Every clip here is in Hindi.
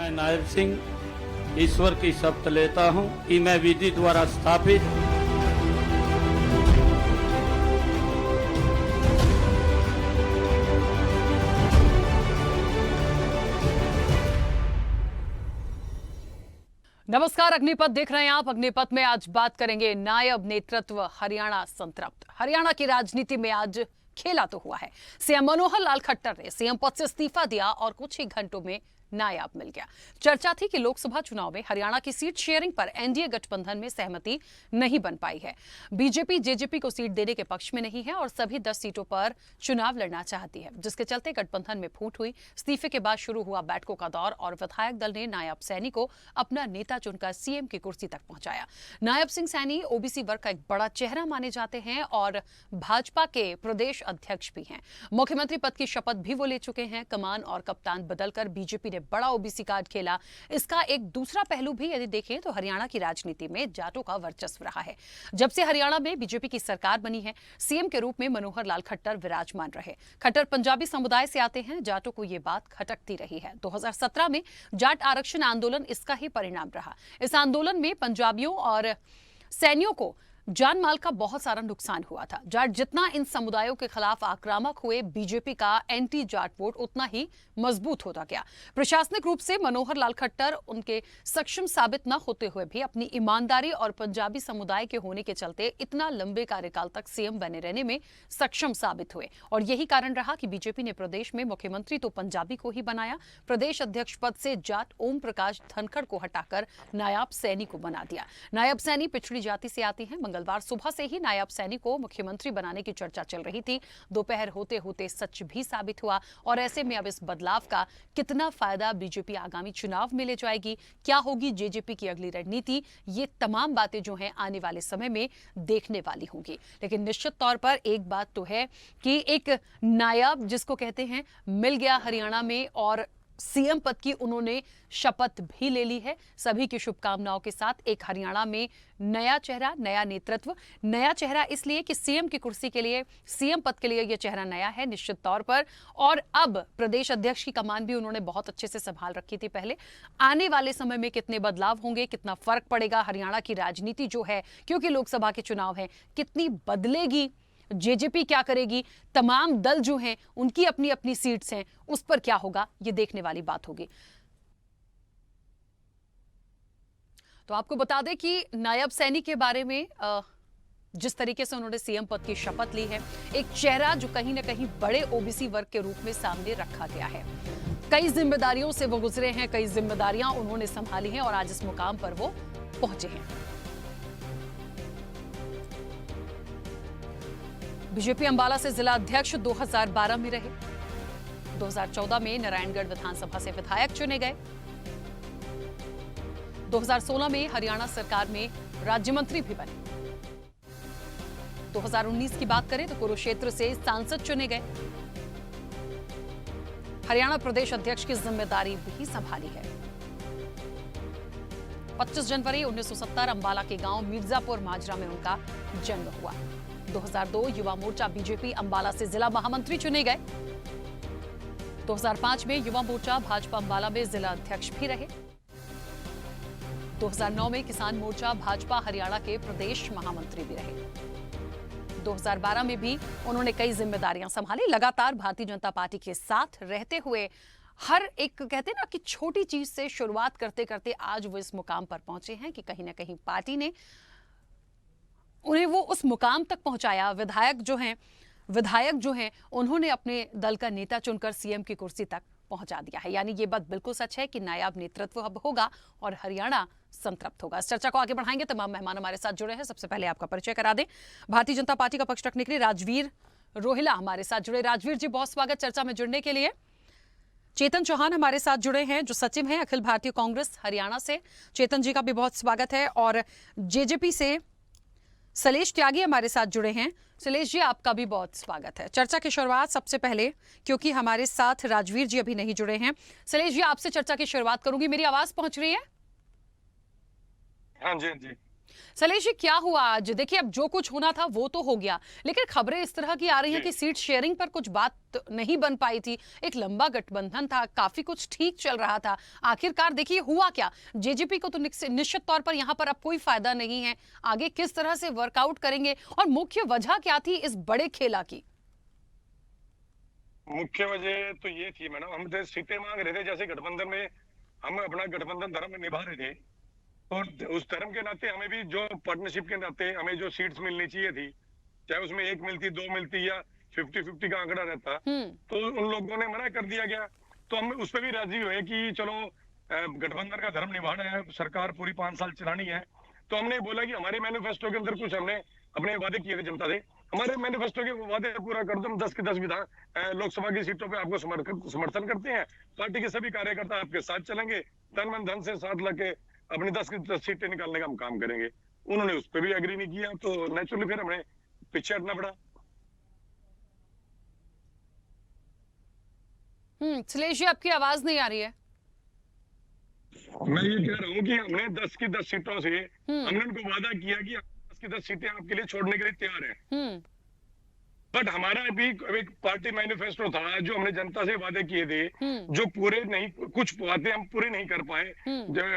मैं नायब सिंह ईश्वर की शपथ लेता हूं कि मैं विधि द्वारा स्थापित नमस्कार, अग्निपथ देख रहे हैं आप। अग्निपथ में आज बात करेंगे नायब नेतृत्व हरियाणा संतृप्त। हरियाणा की राजनीति में आज खेला तो हुआ है। सीएम मनोहर लाल खट्टर ने सीएम पद से इस्तीफा दिया और कुछ ही घंटों में नायाब मिल गया। चर्चा थी कि लोकसभा चुनाव में हरियाणा की सीट शेयरिंग पर एनडीए गठबंधन में सहमति नहीं बन पाई है। बीजेपी जेजेपी को सीट देने के पक्ष में नहीं है और सभी 10 सीटों पर चुनाव लड़ना चाहती है, जिसके चलते गठबंधन में फूट हुई। इस्तीफे के बाद शुरू हुआ बैठकों का दौर और विधायक दल ने नायब सैनी को अपना नेता चुनकर सीएम की कुर्सी तक पहुंचाया। नायब सिंह सैनी ओबीसी वर्ग का एक बड़ा चेहरा माने जाते हैं और भाजपा के प्रदेश अध्यक्ष भी हैं। मुख्यमंत्री पद की शपथ भी वो ले चुके हैं। कमान और कप्तान बदलकर बीजेपी बड़ा ओबीसी कार्ड खेला। इसका एक दूसरा पहलू भी यदि देखें तो हरियाणा की राजनीति में जाटों का वर्चस्व रहा है। जब से हरियाणा में बीजेपी की सरकार बनी है, सीएम के रूप में मनोहर लाल खट्टर विराजमान रहे। खट्टर पंजाबी समुदाय से आते हैं। जाटों को यह बात खटकती रही है। 2017 में जाट आरक्षण आंदोलन इसका ही परिणाम रहा। इस आंदोलन में पंजाबियों और सैनियों को जान माल का बहुत सारा नुकसान हुआ था। जाट जितना इन समुदायों के खिलाफ आक्रामक हुए, बीजेपी का एंटी जाट वोट उतना ही मजबूत होता गया। प्रशासनिक रूप से मनोहर लाल खट्टर उनके सक्षम साबित न होते हुए भी अपनी ईमानदारी और पंजाबी समुदाय के होने के चलते इतना लंबे कार्यकाल तक सीएम बने रहने में सक्षम साबित हुए और यही कारण रहा कि बीजेपी ने प्रदेश में मुख्यमंत्री तो पंजाबी को ही बनाया। प्रदेश अध्यक्ष पद से जाट ओम प्रकाश धनखड़ को हटाकर नायब सैनी को बना दिया। नायब सैनी पिछड़ी जाति से आती है। मंगलवार सुबह से ही नायब सैनी को मुख्यमंत्री बनाने की चर्चा चल रही थी। दोपहर होते होते सच भी साबित हुआ और ऐसे में अब इस बदलाव का कितना फायदा बीजेपी आगामी चुनाव में ले जाएगी, क्या होगी जेजेपी की अगली रणनीति, ये तमाम बातें जो हैं आने वाले समय में देखने वाली होंगी। लेकिन निश्चित तौर पर एक बात तो है कि एक नायब जिसको कहते हैं मिल गया हरियाणा में और सीएम पद की उन्होंने शपथ भी ले ली है। सभी की शुभकामनाओं के साथ एक हरियाणा में नया चेहरा, नया नेतृत्व। नया चेहरा इसलिए कि सीएम की कुर्सी के लिए, सीएम पद के लिए यह चेहरा नया है निश्चित तौर पर। और अब प्रदेश अध्यक्ष की कमान भी उन्होंने बहुत अच्छे से संभाल रखी थी पहले। आने वाले समय में कितने बदलाव होंगे, कितना फर्क पड़ेगा, हरियाणा की राजनीति जो है, क्योंकि लोकसभा के चुनाव है, कितनी बदलेगी, जेजेपी क्या करेगी, तमाम दल जो हैं उनकी अपनी अपनी सीट्स हैं, उस पर क्या होगा, ये देखने वाली बात होगी। तो आपको बता दें कि नायब सैनी के बारे में जिस तरीके से उन्होंने सीएम पद की शपथ ली है, एक चेहरा जो कहीं ना कहीं बड़े ओबीसी वर्ग के रूप में सामने रखा गया है। कई जिम्मेदारियों से वो गुजरे हैं, कई जिम्मेदारियां उन्होंने संभाली हैं और आज इस मुकाम पर वो पहुंचे हैं। बीजेपी अंबाला से जिला अध्यक्ष 2012 में रहे। 2014 में नारायणगढ़ विधानसभा से विधायक चुने गए। 2016 में हरियाणा सरकार में राज्य मंत्री भी बने। 2019 की बात करें तो कुरुक्षेत्र से सांसद चुने गए। हरियाणा प्रदेश अध्यक्ष की जिम्मेदारी भी संभाली है। 25 जनवरी 1970 अंबाला के गांव मिर्जापुर माजरा में उनका जन्म हुआ। 2002 युवा मोर्चा बीजेपी अंबाला से जिला महामंत्री चुने गए। 2005 में युवा मोर्चा भाजपा अंबाला में जिला अध्यक्ष भी रहे। 2009 में किसान मोर्चा भाजपा हरियाणा के प्रदेश महामंत्री भी रहे। 2012 में भी उन्होंने कई जिम्मेदारियां संभाली। लगातार भारतीय जनता पार्टी के साथ रहते हुए हर एक, कहते ना कि छोटी चीज से शुरुआत करते करते आज वो इस मुकाम पर पहुंचे हैं कि कहीं ना कहीं पार्टी ने उन्हें वो उस मुकाम तक पहुंचाया। विधायक जो हैं उन्होंने अपने दल का नेता चुनकर सीएम की कुर्सी तक पहुंचा दिया है। यानी ये बात बिल्कुल सच है कि नायाब नेतृत्व अब होगा और हरियाणा संतृप्त होगा। इस चर्चा को आगे बढ़ाएंगे। तमाम मेहमान हमारे साथ जुड़े हैं। सबसे पहले आपका परिचय करा दें। भारतीय जनता पार्टी का पक्ष रखने के लिए राजवीर रोहिला हमारे साथ जुड़े। राजवीर जी, बहुत स्वागत चर्चा में जुड़ने के लिए। चेतन चौहान हमारे साथ जुड़े हैं जो सचिव हैं अखिल भारतीय कांग्रेस हरियाणा से। चेतन जी का भी बहुत स्वागत है। और जेजेपी से सलेश त्यागी हमारे साथ जुड़े हैं। सलेश जी, आपका भी बहुत स्वागत है। चर्चा की शुरुआत सबसे पहले, क्योंकि हमारे साथ राजवीर जी अभी नहीं जुड़े हैं, सलेश जी आपसे चर्चा की शुरुआत करूंगी। मेरी आवाज पहुंच रही है? हाँ जी, हाँ जी। सलेश जी, क्या हुआ आज? देखिए, अब जो कुछ होना था वो तो हो गया, लेकिन खबरें इस तरह की आ रही हैं कि सीट शेयरिंग पर कुछ बात नहीं बन पाई थी। एक लंबा गठबंधन था, काफी कुछ ठीक चल रहा था। आखिरकार देखिए हुआ क्या? जेजेपी को तो निश्चित तौर पर यहाँ पर अब कोई फायदा नहीं है। आगे किस तरह से वर्कआउट करेंगे और मुख्य वजह क्या थी इस बड़े खेला की? मुख्य वजह तो ये थी मैडम, हम तो सीटें मांग रहे थे, जैसे गठबंधन में हम अपना गठबंधन धर्म निभा रहे थे, और उस धर्म के नाते हमें भी जो पार्टनरशिप के नाते हमें जो सीट्स मिलनी चाहिए थी, चाहे उसमें 1 मिलती 2 मिलती या 50-50 का आंकड़ा रहता, तो उन लोगों ने मना कर दिया गया। तो हम उस पर भी राजी हुए कि चलो गठबंधन का धर्म निभाना है, सरकार पूरी 5 साल चलानी है। तो हमने बोला कि हमारे मैनिफेस्टो के अंदर कुछ हमने अपने वादे किए थे जनता से, हमारे मैनिफेस्टो के वादे पूरा कर दो, हम 10 की 10 विधान लोकसभा की सीटों पे आपको समर्थन करते हैं, पार्टी के सभी कार्यकर्ता आपके साथ चलेंगे, तन मन धन से साथ लगे अपनी 10 की 10 सीटें निकालने का हम काम करेंगे। उन्होंने उस पर भी एग्री नहीं किया, तो नेचुरली फिर हमें पीछे हटना पड़ा। सलेश जी, आपकी आवाज नहीं आ रही है। मैं ये कह रहा हूँ कि हमने 10 की 10 सीटों से हमने उनको वादा किया कि 10 की 10 सीटें आपके लिए छोड़ने के लिए तैयार हैं। बट हमारा भी एक पार्टी मैनिफेस्टो था जो हमने जनता से वादे किए थे, जो पूरे नहीं, कुछ वादे हम पूरे नहीं कर पाए।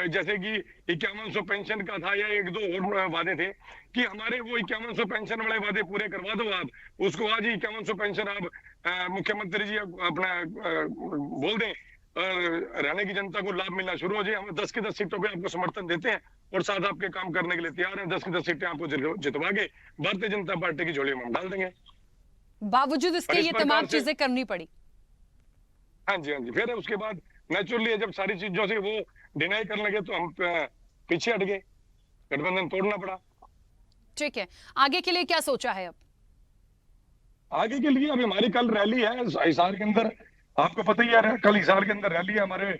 जैसे कि 5100 पेंशन का था, या 1-2 और वादे थे कि हमारे वो 5100 पेंशन वाले वादे पूरे करवा दो आप, उसको आज ही 5100 पेंशन आप मुख्यमंत्री जी अपना बोल दें, रहने की जनता को लाभ मिलना शुरू हो जाए। हम 10 की 10 सीटों पे आपको समर्थन देते हैं और साथ आपके काम करने के लिए तैयार हैं। 10 की 10 सीटें आपको जितवा के भारतीय जनता पार्टी की झोली में हम डाल देंगे। बावजूद इसके ये तमाम चीजें करनी पड़ी। हाँ जी, हाँ जी। फिर उसके बाद नेचुरली जब सारी चीजों से वो डिनाई करने लगे तो हम पीछे हट गए, गठबंधन तोड़ना पड़ा। ठीक है, आगे के लिए क्या सोचा है अब? आगे के लिए अभी हमारी कल रैली है हिसार के अंदर, आपको पता ही है, कल हिसार के अंदर रैली है। हमारे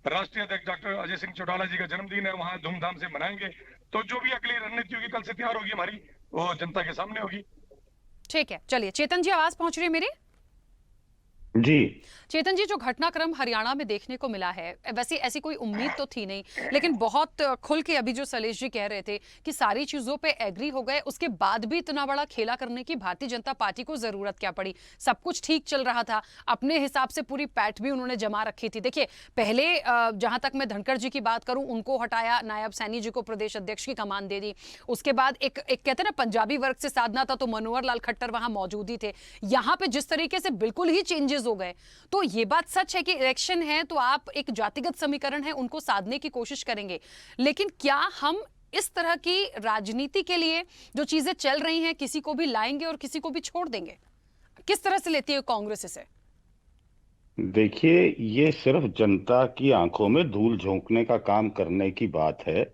राष्ट्रीय अध्यक्ष डॉक्टर अजय सिंह चौटाला जी का जन्मदिन है, वहां धूमधाम से मनाएंगे। तो जो भी अगली रणनीति होगी कल से तैयार होगी हमारी, वो जनता के सामने होगी। ठीक है, चलिए चेतन जी, आवाज पहुंच रही है मेरी? जी चेतन जी, जो घटनाक्रम हरियाणा में देखने को मिला है, वैसे ऐसी कोई उम्मीद तो थी नहीं, लेकिन बहुत खुल के अभी जो सलेश जी कह रहे थे कि सारी चीजों पे एग्री हो गए, उसके बाद भी इतना बड़ा खेला करने की भारतीय जनता पार्टी को जरूरत क्या पड़ी? सब कुछ ठीक चल रहा था, अपने हिसाब से पूरी पैठ भी उन्होंने जमा रखी थी। देखिए, पहले जहां तक मैं धनखड़ जी की बात करूं, उनको हटाया, नायब सैनी जी को प्रदेश अध्यक्ष की कमान दे दी। उसके बाद एक कहते हैं ना, पंजाबी वर्ग से साधना था, तो मनोहर लाल खट्टर वहां मौजूद ही थे। यहां पे जिस तरीके से बिल्कुल ही चेंजेस हो गए, तो ये बात सच है कि इलेक्शन है तो आप एक जातिगत समीकरण है उनको साधने की कोशिश करेंगे, लेकिन क्या हम इस तरह की राजनीति के लिए जो चीजें चल रही हैं, किसी को भी लाएंगे और किसी को भी छोड़ देंगे? किस तरह से लेती है कांग्रेस इसे? देखिए, ये सिर्फ जनता की आंखों में धूल झोंकने का काम करने की बात है।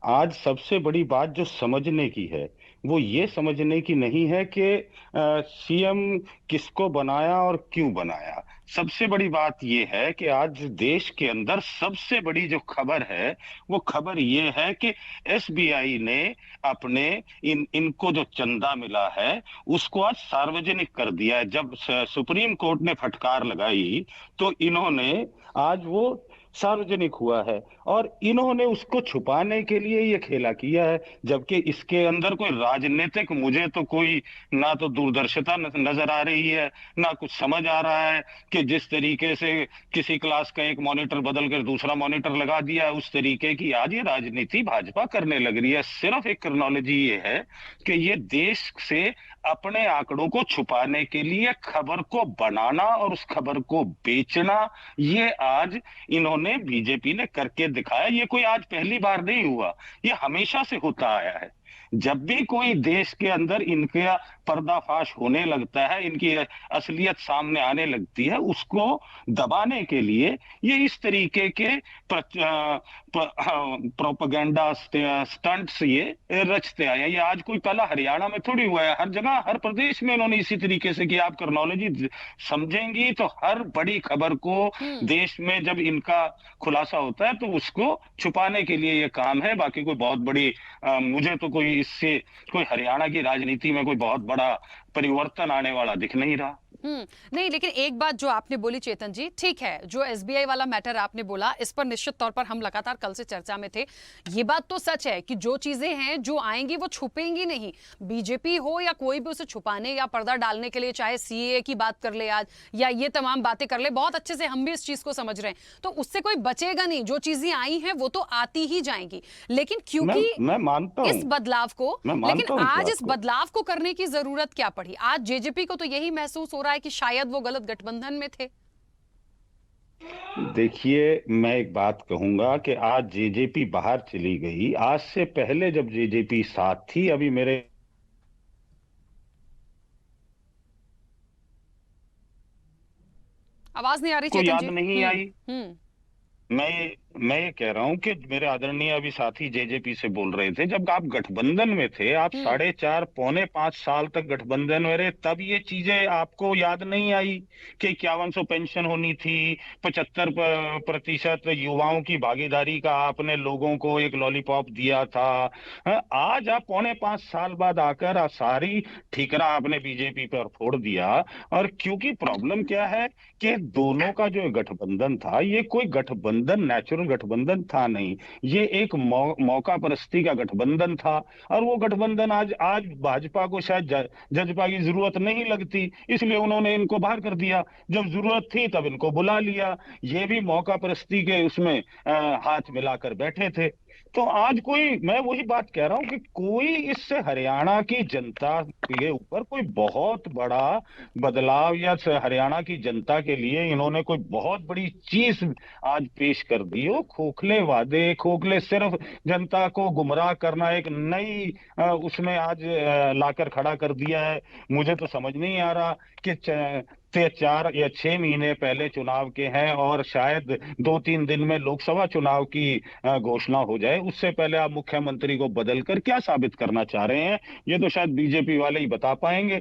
आज सबसे बड़ी बात जो समझने की है, वो ये समझने की नहीं है कि सीएम किसको बनाया और क्यों बनाया। सबसे बड़ी बात ये है कि आज देश के अंदर सबसे बड़ी जो खबर है, वो खबर ये है कि एसबीआई ने अपने इनको जो चंदा मिला है उसको आज सार्वजनिक कर दिया है। जब सुप्रीम कोर्ट ने फटकार लगाई तो इन्होंने आज वो सार्वजनिक हुआ है, और इन्होंने उसको छुपाने के लिए ये खेला किया है। जबकि इसके अंदर कोई राजनीतिक, मुझे तो कोई ना तो दूरदर्शिता नजर आ रही है, ना कुछ समझ आ रहा है कि जिस तरीके से किसी क्लास का एक मॉनिटर बदल कर दूसरा मॉनिटर लगा दिया है, उस तरीके की आज ये राजनीति भाजपा करने लग रही है। सिर्फ एक क्रोनोलॉजी ये है कि ये देश से अपने आंकड़ों को छुपाने के लिए खबर को बनाना और उस खबर को बेचना, ये आज इन्होंने, बीजेपी ने करके दिखाया। ये कोई आज पहली बार नहीं हुआ, ये हमेशा से होता आया है। जब भी कोई देश के अंदर इनका पर्दाफाश होने लगता है, इनकी असलियत सामने आने लगती है, उसको दबाने के लिए ये इस तरीके के प्रोपेगेंडा स्टंट्स ये रचते आए हैं। ये आज कोई पहला हरियाणा में थोड़ी हुआ है, हर जगह हर प्रदेश में इन्होंने इसी तरीके से किया। आप क्रोनोलॉजी समझेंगी तो हर बड़ी खबर को देश में जब इनका खुलासा होता है तो उसको छुपाने के लिए ये काम है। बाकी कोई बहुत बड़ी मुझे तो कोई इससे कोई हरियाणा की राजनीति में कोई बहुत बड़ा परिवर्तन आने वाला दिख नहीं रहा। नहीं, लेकिन एक बात जो आपने बोली चेतन जी, ठीक है, जो एसबीआई वाला मैटर आपने बोला, इस पर निश्चित तौर पर हम लगातार कल से चर्चा में थे। ये बात तो सच है कि जो चीजें हैं जो आएंगी वो छुपेंगी नहीं। बीजेपी हो या कोई भी उसे छुपाने या पर्दा डालने के लिए, चाहे सीएए की बात कर ले आज या ये तमाम बातें कर ले, बहुत अच्छे से हम भी इस चीज को समझ रहे हैं, तो उससे कोई बचेगा नहीं। जो चीजें आई हैं वो तो आती ही जाएंगी, लेकिन क्योंकि मैं मानता इस बदलाव को, लेकिन आज इस को। बदलाव को करने की जरूरत क्या पड़ी? आज जेजेपी को तो यही महसूस हो रहा है कि शायद वो गलत गठबंधन में थे। देखिए, मैं एक बात कहूंगा कि आज जेजेपी बाहर चली गई। आज से पहले जब जेजेपी साथ थी, अभी मेरे आवाज नहीं आ रही को चेतन याद जी। नहीं आई। हम्म मैं ये कह रहा हूं कि मेरे आदरणीय अभी साथी जेजेपी से बोल रहे थे, जब आप गठबंधन में थे, आप 4.5 पौने 5 साल तक गठबंधन में रहे, तब ये चीजें आपको याद नहीं आई कि 5100 पेंशन होनी थी, 75% युवाओं की भागीदारी का आपने लोगों को एक लॉलीपॉप दिया था। आज आप पौने 5 साल बाद आकर सारी ठीकरा आपने बीजेपी पर फोड़ दिया। और क्योंकि प्रॉब्लम क्या है कि दोनों का जो गठबंधन था, ये कोई गठबंधन नेचुरल गठबंधन था नहीं, ये एक मौका परस्ती का गठबंधन था। और वो गठबंधन आज भाजपा को शायद जजपा की जरूरत नहीं लगती, इसलिए उन्होंने इनको बाहर कर दिया। जब जरूरत थी तब इनको बुला लिया। ये भी मौका परस्ती के उसमें हाथ मिलाकर बैठे थे। तो आज कोई, मैं वही बात कह रहा हूं कि कोई इससे हरियाणा की जनता के ऊपर कोई बहुत बड़ा बदलाव या हरियाणा की जनता के लिए इन्होंने कोई बहुत बड़ी चीज आज पेश कर दी हो। खोखले वादे, खोखले, सिर्फ जनता को गुमराह करना, एक नई उसमें आज लाकर खड़ा कर दिया है। मुझे तो समझ नहीं आ रहा कि 4 या 6 महीने पहले चुनाव के हैं और शायद 2-3 दिन में लोकसभा चुनाव की घोषणा हो जाए, उससे पहले आप मुख्यमंत्री को बदलकर क्या साबित करना चाह रहे हैं, ये तो शायद बीजेपी वाले ही बता पाएंगे।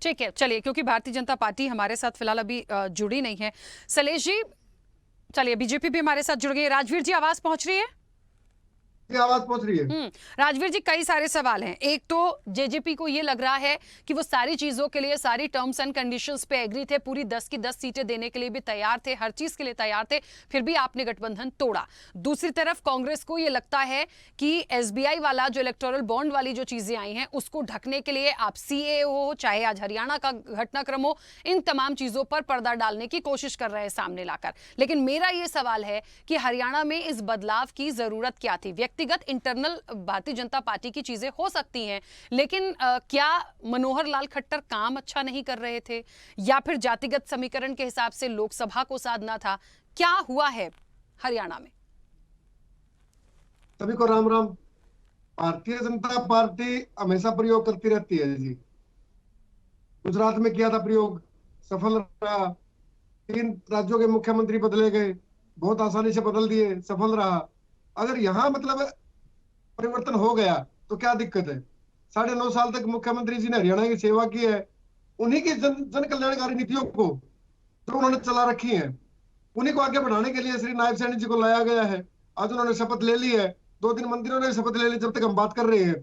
ठीक है, चलिए, क्योंकि भारतीय जनता पार्टी हमारे साथ फिलहाल अभी जुड़ी नहीं है। सलेश जी, चलिए, बीजेपी भी हमारे साथ जुड़ गई है। राजवीर जी, आवाज पहुंच रही है? आवाज पहुंच रही है। राजवीर जी, कई सारे सवाल हैं। एक तो जेजेपी को ये लग रहा है कि वो सारी चीजों के लिए, सारी टर्म्स एंड कंडीशंस पे एग्री थे, पूरी 10 की 10 सीटें देने के लिए भी तैयार थे, हर चीज के लिए तैयार थे, फिर भी आपने गठबंधन तोड़ा। दूसरी तरफ कांग्रेस को ये लगता है कि एसबीआई वाला जो इलेक्टोरल बॉन्ड वाली जो चीजें आई हैं, उसको ढकने के लिए आप सीए हो, चाहे आज हरियाणा का घटनाक्रम हो, इन तमाम चीजों पर पर्दा डालने की कोशिश कर रहे हैं सामने लाकर। लेकिन मेरा ये सवाल है कि हरियाणा में इस बदलाव की जरूरत क्या थी? व्यक्तिगत इंटरनल भारतीय जनता पार्टी की चीजें हो सकती हैं, लेकिन क्या मनोहर लाल खट्टर काम अच्छा नहीं कर रहे थे, या फिर जातिगत समीकरण के हिसाब से लोकसभा को साधना था? क्या हुआ है हरियाणा में? सभी को राम राम। भारतीय जनता पार्टी हमेशा प्रयोग करती रहती है जी। गुजरात में किया था प्रयोग, सफल रहा। 3 राज्यों के मुख्यमंत्री बदले गए, बहुत आसानी से बदल दिए, सफल रहा। अगर यहाँ मतलब परिवर्तन हो गया तो क्या दिक्कत है? 9.5 साल तक मुख्यमंत्री जी ने हरियाणा की सेवा की है। उन्हीं की जन कल्याणकारी नीतियों को जो उन्होंने चला रखी है, उन्हीं को आगे बढ़ाने के लिए श्री नायब सैनी जी को लाया गया है। आज उन्होंने शपथ ले ली है, 2-3 मंत्रियों ने शपथ ले ली जब तक हम बात कर रहे हैं,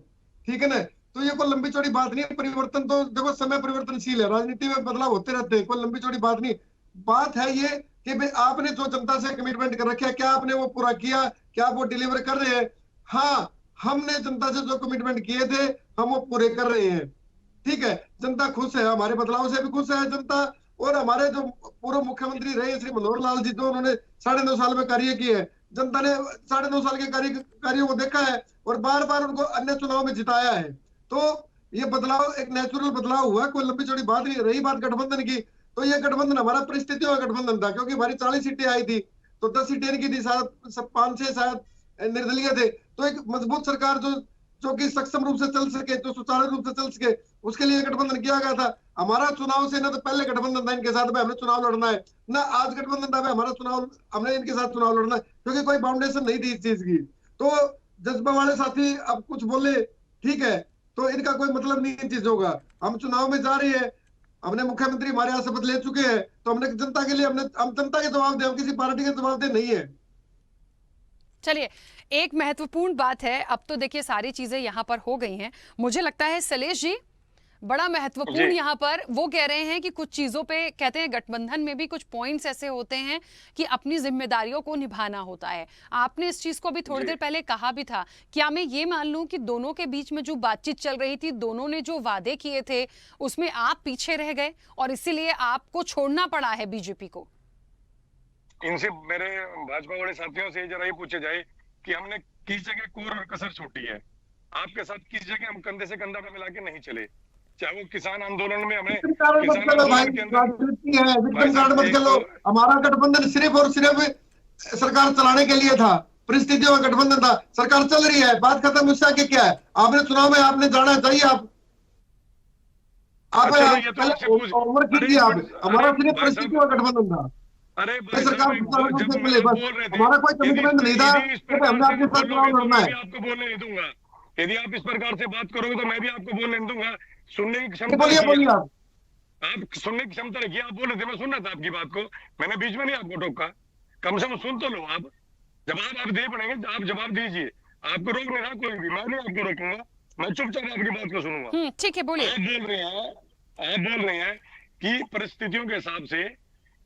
ठीक है ना? तो ये कोई लंबी चौड़ी बात नहीं है। परिवर्तन तो देखो, समय परिवर्तनशील है, राजनीति में बदलाव होते रहते हैं, कोई लंबी चौड़ी बात नहीं। बात है ये कि भाई आपने जो जनता से कमिटमेंट कर रखा है, क्या आपने वो पूरा किया? क्या आप वो डिलीवर कर रहे हैं? हाँ, हमने जनता से जो कमिटमेंट किए थे हम वो पूरे कर रहे हैं, ठीक है। जनता खुश है, हमारे बदलाव से भी खुश है जनता। और हमारे जो पूर्व मुख्यमंत्री रहे श्री मनोहर लाल जी, जो उन्होंने 9.5 साल में कार्य किए हैं, जनता ने 9.5 साल के कार्यों को देखा है और बार बार उनको अन्य चुनाव में जिताया है। तो ये बदलाव एक नेचुरल बदलाव हुआ, कोई लंबी चौड़ी बात नहीं। रही बात गठबंधन की, तो ये गठबंधन हमारा परिस्थितियों का गठबंधन था, क्योंकि हमारी 40 सीटें आई थी, तो 10 सीटें इनकी थी, 5-6 शायद निर्दलीय थे। तो एक मजबूत सरकार जो कि सक्षम रूप से चल सके, जो सुचारू रूप से चल सके, उसके लिए गठबंधन किया गया था। हमारा चुनाव से ना तो पहले गठबंधन था इनके साथ में, हमने चुनाव लड़ना है, ना आज गठबंधन था हमारा चुनाव, हमने इनके साथ चुनाव लड़ना है, क्योंकि कोई फाउंडेशन नहीं थी इस चीज की। तो जज्बा वाले साथी अब कुछ बोले, ठीक है, तो इनका कोई मतलब नहीं इन चीजों का। हम चुनाव में जा रही है, हमने मुख्यमंत्री हमारे यहाँ शपथ ले चुके हैं, तो हमने जनता के लिए, हम जनता के जवाब दे, हम किसी पार्टी के जवाब दे नहीं है। चलिए, एक महत्वपूर्ण बात है, अब तो देखिए सारी चीजें यहां पर हो गई हैं। मुझे लगता है सलेश जी, बड़ा महत्वपूर्ण जी। यहाँ पर वो कह रहे हैं कि कुछ चीजों पे कहते हैं गठबंधन में भी कुछ पॉइंट्स ऐसे होते हैं कि अपनी जिम्मेदारियों को निभाना होता है। आपने इस चीज को भी थोड़ी जी। देर पहले कहा भी था। क्या मैं ये मान लूं कि दोनों के बीच में जो बातचीत चल रही थी, दोनों ने जो वादे किए थे उसमें आप पीछे रह गए और इसीलिए आपको छोड़ना पड़ा है बीजेपी को? इनसे मेरे भाजपा वाले साथियों से जरा ये पूछे जाए कि हमने किस जगह कोर और कसर छोड़ी है। आपके साथ किस जगह हम कंधे से कंधा मिला के नहीं चले, चाहे वो किसान आंदोलन में हमने विक्टिम कार्ड मत किसान खेलो भाई, आंदोलन के अंदर राजनीति है, भाई विक्टिम कार्ड साहब मत खेलो। हमारा गठबंधन सिर्फ और सिर्फ सरकार चलाने के लिए था, परिस्थितियों में गठबंधन था, सरकार चल रही है, बात खत्म। उससे आगे क्या है? आपने चुनाव में आपने जाना चाहिए। आप अच्छा, ये तो आपसे पहले पूछ ओवर कीजिए। आप हमारा सिर्फ परिस्थितियों में गठबंधन था। अरे भाई सरकार साहब, जब से आप मिले, बस बोल रहे थे, हमारा कोई यदि कमिटमेंट नहीं था इस कि प्रकार हमने से आपके साथ बोलोगे चुनाव तो लड़ना मैं है। भी आपको बोलने नहीं दूंगा। यदि आप इस प्रकार से बात करोगे तो मैं भी आपको बोलने नहीं दूंगा। सुनने की क्षमता बोलिए रखिए बोलिए आप। आप। आप सुनने की क्षमता रखिए। आप बोल रहे थे, मैं सुन रहा था आपकी बात को, मैंने बीच में नहीं आपको टोका। कम से कम सुन तो लो। आप जवाब आप दे पड़ेंगे, आप जवाब दीजिए। आपको रोक नहीं रहा कोई भी, मैं नहीं आपको रोकूंगा, मैं चुपचाप आपकी बात को सुनूंगा। ठीक है, बोलिए। आप बोल रहे हैं कि परिस्थितियों के हिसाब से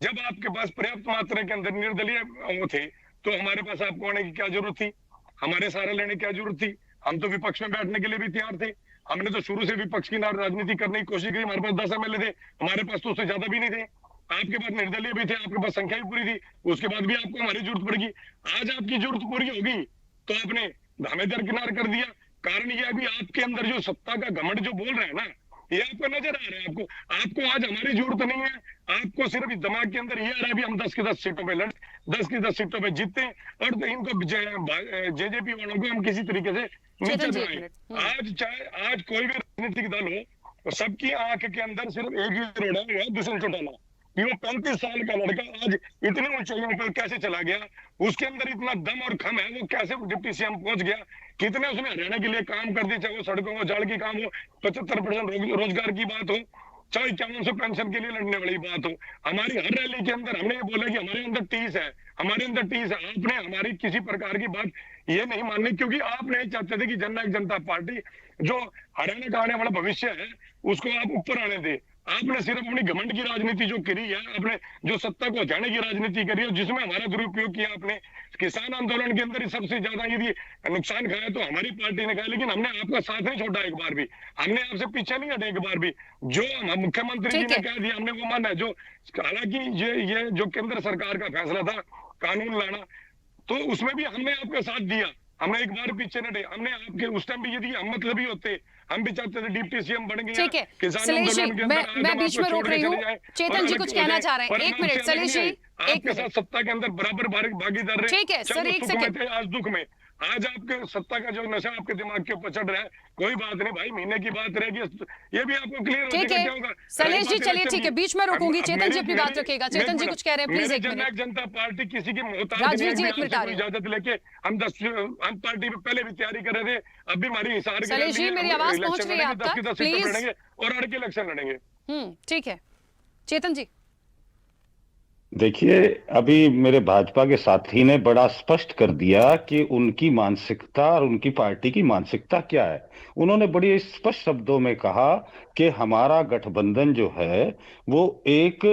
जब आपके पास पर्याप्त मात्रा के अंदर निर्दलीय वो थे तो हमारे पास आपको आने की क्या जरूरत थी, हमारे सहारा लेने की क्या जरूरत थी? हम तो विपक्ष में बैठने के लिए भी तैयार थे। हमने तो शुरू से विपक्ष की राजनीति करने की कोशिश की। हमारे पास 10 MLA थे, हमारे पास तो उससे ज्यादा भी नहीं थे। आपके पास निर्दलीय भी थे, आपके पास संख्या भी पूरी थी, उसके बाद भी आपको हमारी जरूरत पड़ेगी। आज आपकी जरूरत पूरी होगी तो आपने हमें दरकिनार कर दिया। कारण यह अभी आपके अंदर जो सत्ता का घमंड जो बोल रहे हैं ना, ये आपको नजर आ रहा है। आपको आज हमारी जरूरत नहीं है। आपको सिर्फ इस दिमाग के अंदर ये आ रहा है भी हम 10 की 10 सीटों पे 10 की 10 सीटों पे जीतते और इनको जेजेपी वालों को हम किसी तरीके से नीचे दिलाएं। आज कोई भी राजनीतिक दल हो तो सबकी आंख के अंदर सिर्फ एक ही रोड है, वो है दुष्यंत चौटाला। कि वो 35 साल का लड़का आज इतनी ऊंचाइयों पर कैसे चला गया, उसके अंदर इतना दम और खम है, वो कैसे डिप्टी सीएम पहुंच गया, कितने उसने हरियाणा के लिए काम कर दिए, चाहे वो सड़कों को जाड़ की काम हो, 75% रोजगार की बात हो, चाहे 5100 पेंशन के लिए लड़ने वाली बात हो। हमारी हर रैली के अंदर हमने ये बोला कि हमारे अंदर टीस है, हमारे अंदर टीस है। आपने हमारी किसी प्रकार की बात ये नहीं माननी, क्योंकि आप नहीं चाहते थे कि जननायक जनता पार्टी जो हरियाणा का आने वाला भविष्य है उसको आप ऊपर आने दे। आपने सिर्फ अपनी घमंड की राजनीति जो करी है, आपने जो सत्ता को हटाने की राजनीति करी है, जिसमें हमारा दुरुपयोग किया आपने। किसान आंदोलन के अंदर सबसे ज्यादा यदि नुकसान खाया तो हमारी पार्टी ने खाया, लेकिन हमने आपका साथ नहीं छोड़ा एक बार भी, हमने आपसे पीछे नहीं हटे एक बार भी। जो मुख्यमंत्री जी ने कह दिया हमने वो माना। जो हालांकि ये जो केंद्र सरकार का फैसला था कानून लाना, तो उसमें भी हमने आपका साथ दिया, हमने एक बार पीछे नहीं हटे। हमने आपके उस टाइम भी यदि हम मतलब ही होते, हम भी चाहते थे डिप्टी सीएम बन गए। ठीक है सलेश जी, मैं बीच में रोक रही हूँ। चेतन जी कुछ कहना चाह रहे हैं, एक मिनट सलेश जी, आपके साथ सत्ता के अंदर बराबर भागीदार रहे। ठीक है सर, एक सेकंड। आज दुख में, आज आपके सत्ता का जो नशा आपके दिमाग के ऊपर चढ़ रहा है, कोई बात नहीं भाई, महीने की बात रहेगी, ये भी आपको क्लियर हो जाएगा क्या होगा। सलेश जी चलिए ठीक है, बीच में रोकूंगी। चेतन जी अपनी बात रखिएगा। चेतन जी कुछ कह रहे हैं, प्लीज एक मिनट। जननायक जनता पार्टी किसी की राजवीर जी एक मिनट आ रही है। इजाजत लेके हम पार्टी में पहले भी तैयारी कर रहे थे, अब भी हमारी हिसार सलेश जी मेरी आवाज पहुंच रही है आपका, प्लीज, और अड़ के इलेक्शन लड़ेंगे। ठीक है चेतन जी। देखिए, अभी मेरे भाजपा के साथी ने बड़ा स्पष्ट कर दिया कि उनकी मानसिकता और उनकी पार्टी की मानसिकता क्या है। उन्होंने बड़ी स्पष्ट शब्दों में कहा कि हमारा गठबंधन जो है वो एक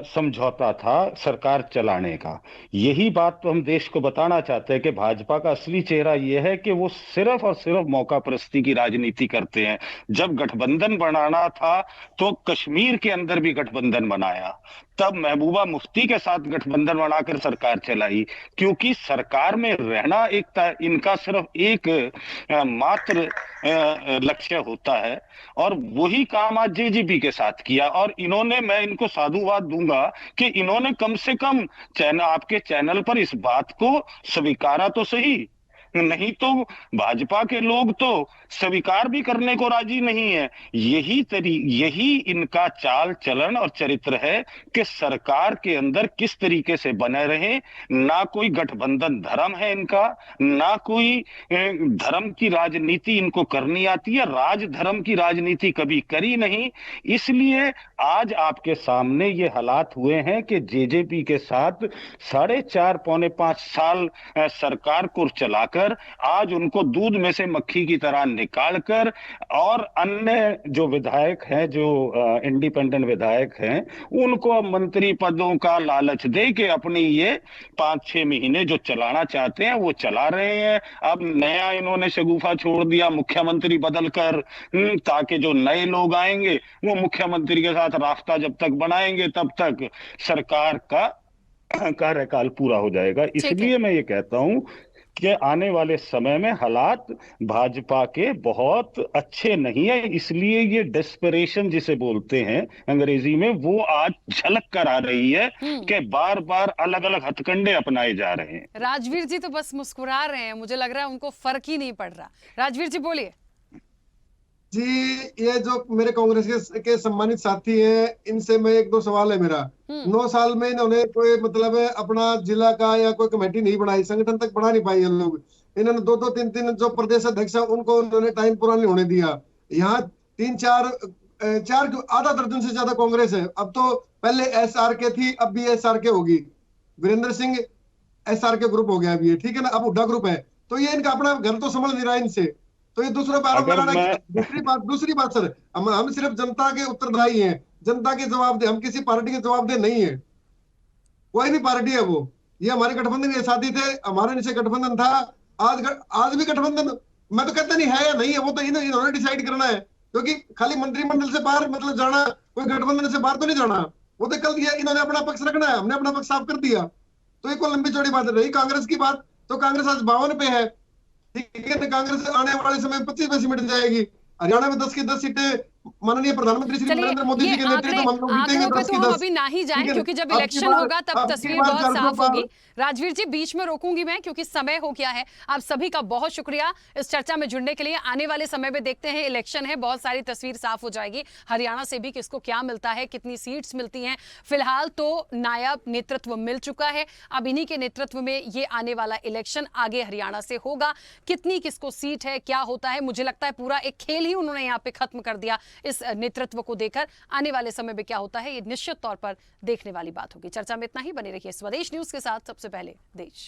समझौता था सरकार चलाने का। यही बात तो हम देश को बताना चाहते हैं कि भाजपा का असली चेहरा यह है कि वो सिर्फ और सिर्फ मौका परस्ती की राजनीति करते हैं। जब गठबंधन बनाना था तो कश्मीर के अंदर भी गठबंधन बनाया, तब महबूबा मुफ्ती के साथ गठबंधन बनाकर सरकार चलाई, क्योंकि सरकार में रहना इनका सिर्फ एक मात्र लक्ष्य होता है। और वही काम आज जेजेपी के साथ किया। और इन्होंने, मैं इनको साधुवाद दूंगा कि इन्होंने कम से कम आपके चैनल पर इस बात को स्वीकारा तो सही, नहीं तो भाजपा के लोग तो स्वीकार भी करने को राजी नहीं है। यही इनका चाल चलन और चरित्र है कि सरकार के अंदर किस तरीके से बने रहे। ना कोई गठबंधन धर्म है इनका, ना कोई धर्म की राजनीति इनको करनी आती है, राज धर्म की राजनीति कभी करी नहीं। इसलिए आज आपके सामने ये हालात हुए हैं कि जेजेपी के साथ 4.5 पौने 5 साल सरकार को चलाकर कर आज उनको दूध में से मक्खी की तरह निकालकर और अन्य जो विधायक हैं, जो इंडिपेंडेंट विधायक हैं, उनको अब मंत्री पदों का लालच दे के अपनी ये 5-6 महीने जो चलाना चाहते हैं वो चला रहे हैं। अब नया इन्होंने शगुफा छोड़ दिया मुख्यमंत्री बदलकर, ताकि जो नए लोग आएंगे वो मुख्यमंत्री के साथ रास्ता जब तक बनाएंगे तब तक सरकार का कार्यकाल पूरा हो जाएगा। इसलिए मैं ये कहता हूं कि आने वाले समय में हालात भाजपा के बहुत अच्छे नहीं है, इसलिए ये डेस्परेशन जिसे बोलते हैं अंग्रेजी में, वो आज झलक कर आ रही है कि बार बार अलग अलग हथकंडे अपनाए जा रहे हैं। राजवीर जी तो बस मुस्कुरा रहे हैं, मुझे लग रहा है उनको फर्क ही नहीं पड़ रहा। राजवीर जी बोलिए। जी, ये जो मेरे कांग्रेस के सम्मानित साथी हैं, इनसे मैं 1-2 सवाल है मेरा। 9 साल में इन्होंने कोई मतलब अपना जिला का या कोई कमेटी नहीं बनाई, संगठन तक बढ़ा नहीं पाई ये लोग। इन्होंने 2-2, 3-3 जो प्रदेश अध्यक्ष है उनको उन्होंने टाइम पूरा नहीं होने दिया। यहाँ 3-4 आधा दर्जन से ज्यादा कांग्रेस है। अब तो पहले SRK थी, अब भी SRK होगी। वीरेंद्र सिंह SRK ग्रुप हो गया अभी, ठीक है ना, अब हुड्डा ग्रुप है। तो ये इनका अपना घर तो संभल नहीं रहा इनसे। तो ये दूसरा दूसरी बात सर, हम सिर्फ जनता के उत्तरदायी हैं, जनता के जवाब दे, हम किसी पार्टी के जवाब दे नहीं है। कोई भी पार्टी है वो, ये हमारे गठबंधन के साथी थे, हमारे नीचे गठबंधन था, आज भी गठबंधन, मैं तो कहता नहीं है या नहीं है, वो तो इन्होंने डिसाइड करना है। क्योंकि खाली मंत्रिमंडल से बाहर मतलब जाना, कोई गठबंधन से बाहर तो नहीं जाना, वो तो कल दिया, इन्होंने अपना पक्ष रखना है, हमने अपना पक्ष साफ कर दिया। तो एक लंबी चौड़ी बात रही कांग्रेस की बात, तो कांग्रेस आज 52 पे है, ठीक है। कांग्रेस आने वाले समय 25 में सिमट जाएगी। हरियाणा में 10 की 10 सीटें माननीय प्रधानमंत्री श्री नरेंद्र मोदी जी के नेतृत्व में हम लोग जीतेंगे। 10 की 10 हम अभी ना ही जाएं, क्योंकि जब इलेक्शन होगा तब तस्वीर बहुत साफ होगी। राजवीर जी बीच में रोकूंगी मैं, क्योंकि समय हो गया है। आप सभी का बहुत शुक्रिया इस चर्चा में जुड़ने के लिए। आने वाले समय में देखते हैं, इलेक्शन है, बहुत सारी तस्वीर साफ हो जाएगी हरियाणा से भी, किसको क्या मिलता है, कितनी सीट्स मिलती हैं। फिलहाल तो नायब नेतृत्व मिल चुका है, अब इन्हीं के नेतृत्व में ये आने वाला इलेक्शन आगे हरियाणा से होगा। कितनी किसको सीट है, क्या होता है, मुझे लगता है पूरा एक खेल ही उन्होंने यहाँ पे खत्म कर दिया इस नेतृत्व को देकर। आने वाले समय में क्या होता है ये निश्चित तौर पर देखने वाली बात होगी। चर्चा में इतना ही, बने रहिए स्वदेश न्यूज के साथ। सबसे पहले देश।